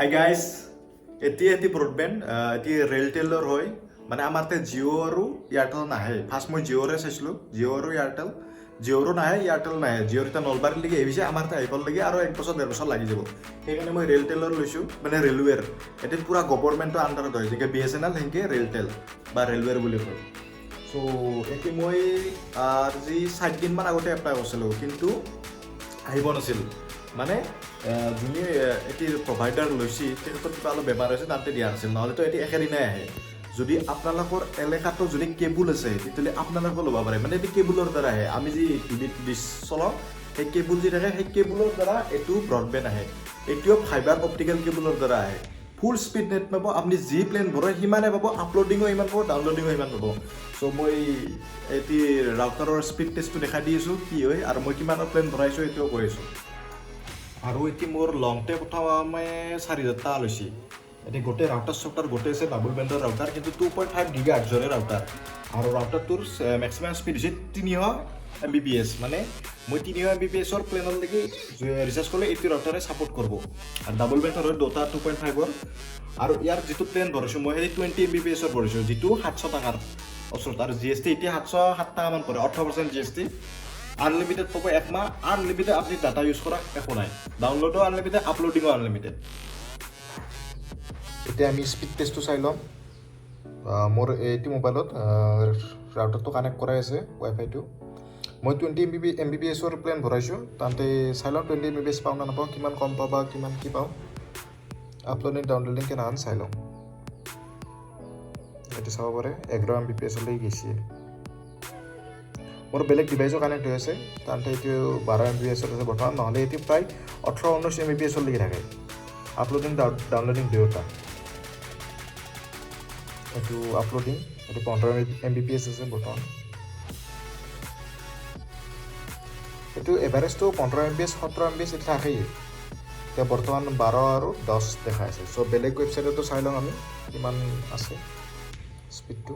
hi guys এটি broadband এটি ৰেলটেলৰ হয় মানে আমাৰ তাতে জিঅ' আৰু এয়াৰটেল নাহে ফাৰ্ষ্ট মই জিঅ'ৰে চাইছিলোঁ জিঅ' আৰু এয়াৰটেল জিঅ'ৰো নাহে এয়াৰটেল নাহে জিঅ'ৰ এতিয়া নলবাৰীলৈকে আহিছে আমাৰ তাতে আহিব লাগে আৰু 1 বছৰ 1.5 বছৰ লাগি যাব সেইকাৰণে মই ৰেলটেলৰ লৈছোঁ মানে ৰেলৱেৰ এটি পূৰা গভৰ্ণমেণ্টৰ আণ্ডাৰত হয় যেনেকৈ BSNL সেনেকৈ ৰেলটেল বা ৰেলৱেৰ বুলি কয় চ' এতিয়া মই আজি 4 দিনমান আগতে এপ্লাই কৰিছিলোঁ কিন্তু আহিব নাছিল মানে যোনে এটি প্ৰভাইডাৰ লৈছে তেখেতৰ কিবা অলপ বেমাৰ হৈছে তাতে দিয়া নাছিল নহ'লেতো এটি একেদিনাই আহে যদি আপোনালোকৰ এলেকাটো যদি কেবুল আছে তেতিয়াহ'লে আপোনালোকেও ল'ব পাৰে মানে এটি কেবুলৰ দ্বাৰা আহে আমি যি টিভিত ডিছ চলাওঁ সেই কেবুল যি থাকে সেই কেবুলৰ দ্বাৰা এইটো ব্ৰডবেণ্ড আহে এইটোও ফাইবাৰ অপটিকেল কেবুলৰ দ্বাৰা আহে ফুল স্পীড নেট পাব আপুনি যি প্লেন ভৰাই সিমানে পাব আপলোডিঙো সিমান পাব ডাউনলোডিঙো সিমান পাব চ' মই এটি ৰাউটাৰৰ স্পীড টেষ্টটো দেখাই দি আছোঁ কি হয় আৰু মই কিমানৰ প্লেন ভৰাইছোঁ এইটোও কৈ আছোঁ আৰু এতিয়া মোৰ লংটে প্ৰথমে 4,000 টকা লৈছে এতিয়া গোটেই ৰাউটাৰ চফ্টাৰ গোটেই আছে ডাবল বেণ্ডৰ ৰাউটাৰ কিন্তু 2.5 GHz ৰাউটাৰ আৰু ৰাউটাৰটোৰ মেক্সিমাম স্পীড হৈছে 300 Mbps মানে মই 300 Mbps প্লেনলৈকে ৰিচাৰ্জ কৰিলে এইটো ৰাউটাৰে ছাপোৰ্ট কৰিব আৰু ডাবল বেণ্ডৰ হয় দুটা 2.5 আৰু ইয়াৰ যিটো প্লেন ভৰাইছোঁ মই সেই 20 Mbps ভৰাইছোঁ যিটো 700 টকাৰ ওচৰত আৰু GST এতিয়া 707 টকামান পৰে 18% GST আনলিমিটেড পাব একমাহ আনলিমিটেড আপনি ডাটা ইউজ কৰা একো নাই ডাউনলোডো আনলিমিটেড আপলোডিঙো আনলিমিটেড এতিয়া আমি স্পীড টেষ্টটো চাই ল'ম মোৰ এইটো মোবাইলত ৰাউটাৰটো কানেক্ট কৰাই আছে ৱাইফাইটো মই 20 Mbps প্লেন ভৰাইছোঁ তাতে চাই ল'ম 20 Mbps পাওঁ না নাপাওঁ কিমান কম পাবা কিমান কি পাওঁ আপলোডিং ডাউনলোডিং কেনেহান চাই ল'ম এইটো চাব পাৰে 11 Mbps লৈ গৈছে মোৰ বেলেগ ডিভাইচো কানেক্ট হৈ আছে তাতে এইটো 12 Mbps আছে বৰ্তমান নহ'লে এইটো প্ৰায় 18-19 Mbps লৈকে থাকে আপলোডিং ডাউনলোডিং দুয়োটা এইটো আপলোডিং এইটো 15 Mbps আছে বৰ্তমান এইটো এভাৰেজটো 15 Mbps 17 Mbps এটা থাকেই এতিয়া বৰ্তমান 12 আৰু 10 দেখাই আছে চ' বেলেগ ৱেবছাইটতো চাই লওঁ আমি কিমান আছে স্পীডটো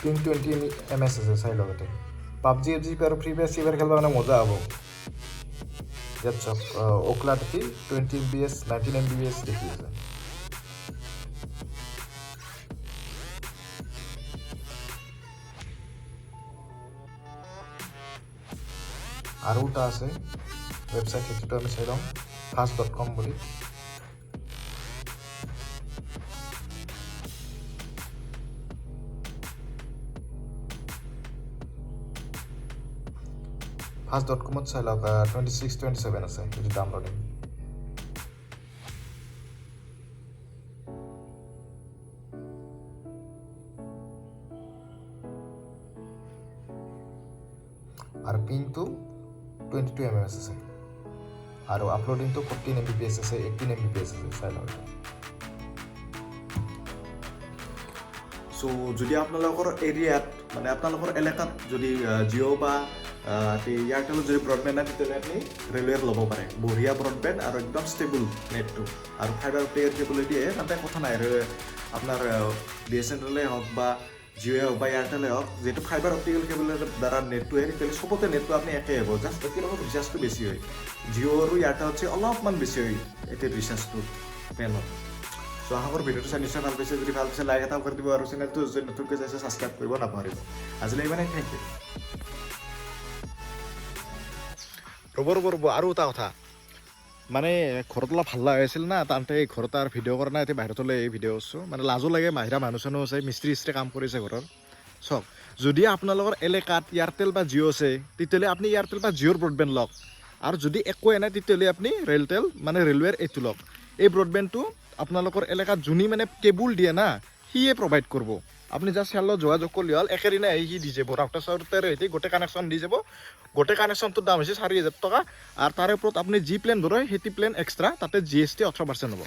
$20 MS আছে চাই লগতে পাবজি আৰু ফ্ৰী ফায়াৰ চিভাৰ খেলিব মানে মজা হ'ব ইয়াত চাওক অকলা দেখি 20 Mbps 19 Mbps দেখি আছে আৰু এটা আছে ৱেবছাইট সেইটোতো আমি চাই ল'ম fast.com বুলি fast.com চাই লওক 26-27 আছে এইটো ডাউনলোডিং আৰু পিনটো 22 mm আছে আৰু আপলোডিংটো 14 Mbps আছে 18 Mbps আছে চাই লওক চ' যদি আপোনালোকৰ এৰিয়াত মানে আপোনালোকৰ এলেকাত যদি জিঅ' বা এয়াৰটেলত যদি ব্ৰডবেণ্ড নাই তেতিয়াহ'লে আপুনি ৰেলৱেৰ ল'ব পাৰে বঢ়িয়া ব্ৰডবেণ্ড আৰু একদম ষ্টেবল নেটটো আৰু ফাইবাৰ অপটিকেল কেবল দিয়ে তাতে কথা নাই আপোনাৰ BSNL হওক বা জিঅ'য়ে হওক বা এয়াৰটেলে হওক যিহেতু ফাইবাৰ অপটিকেল কেবলৰ দ্বাৰা নেটটো আহে তেতিয়াহ'লে চবতে নেটটো আপুনি একেই হ'ব জাষ্ট একেই লগত ৰিচাৰ্জটো বেছি হয় জিঅ' আৰু এয়াৰটেলতছে অলপমান বেছি হয় এতিয়া ৰিচাৰ্জটো প্লেনত চ' আশা কৰোঁ ভিডিঅ'টো চাই নিশ্চয় ভাল পাইছে যদি ভাল পাইছে লাইক এটাও কৰি দিব আৰু চেনেলটো যদি নতুনকৈ চাইছে ছাবস্ক্ৰাইব কৰিব নাপাহৰিব আজিলৈ ইমানে থেংক ইউ ৰ'ব আৰু এটা কথা মানে ঘৰত অলপ হাল্লা হৈ আছিল না তাতে ঘৰত আৰু ভিডিঅ' কৰা নাই এতিয়া বাহিৰত হ'লে এই ভিডিঅ' কৰিছোঁ মানে লাজো লাগে বাহিৰা মানুহ চানুহ আছে মিস্ত্ৰী কাম কৰিছে ঘৰৰ চাওক যদি আপোনালোকৰ এলেকাত এয়াৰটেল বা জিঅ' আছে তেতিয়াহ'লে আপুনি এয়াৰটেল বা জিঅ'ৰ ব্ৰডবেণ্ড লওক আৰু যদি একোৱেই নাই তেতিয়াহ'লে আপুনি ৰেলটেল মানে ৰেলৱেৰ এইটো লওক এই ব্ৰডবেণ্ডটো আপোনালোকৰ এলেকাত যোনে মানে কেবুল দিয়ে না সিয়ে প্ৰভাইড কৰিব আপুনি জাষ্ট ইয়াৰ লগত যোগাযোগ কৰিলে হ'ল একেদিনাই আহি সি দি যাব ৰাউটাৰ চাউটাৰ সৈতে গোটেই কানেকশ্যন দি যাব গোটেই কানেকশ্যনটোৰ দাম হৈছে 4,000 টকা আৰু তাৰে ওপৰত আপুনি যি প্লেন ভৰাই সেইটো প্লেন এক্সট্ৰা তাতে GST 18% হ'ব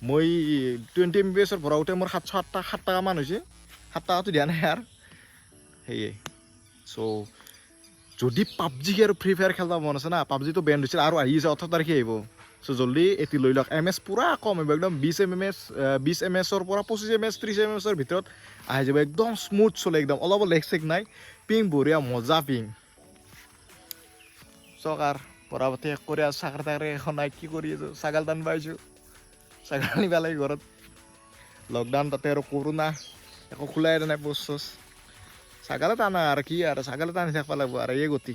মই 20 Mbps ভৰাওঁতে মোৰ 7 টকামান হৈছে 7 টকাটো দিয়া নাই আৰু সেয়ে চ' যদি পাবজি আৰু ফ্ৰী ফায়াৰ খেলিব মন আছে না পাবজিটো বেন দিছিল আৰু আহি আছে 18 তাৰিখে আহিব চ' জল্দি এটি লৈ লওক এম এছ পূৰা কম আহিব একদম 20 এম এছৰ পৰা 25 এম এছ 30 এম এছৰ ভিতৰত আহি যাব একদম স্মুথ চলে একদম অলপ লেগ চেক নাই পিং বঢ়িয়া মজা পিং চকাৰ পঢ়া-পাতি শেষ কৰি আৰু চাকৰি তাকৰি এখন নাই কি কৰি আছোঁ ছাগাল টান পাইছোঁ ছাগাল নিব লাগে ঘৰত লকডাউন তাতে আৰু কৰোণা একো খোলাই নাই পোষ্ট চোষ্ট ছাগালে টানা আৰু কি আৰু ছাগালে টানি থাকিব লাগিব আৰু এই গতি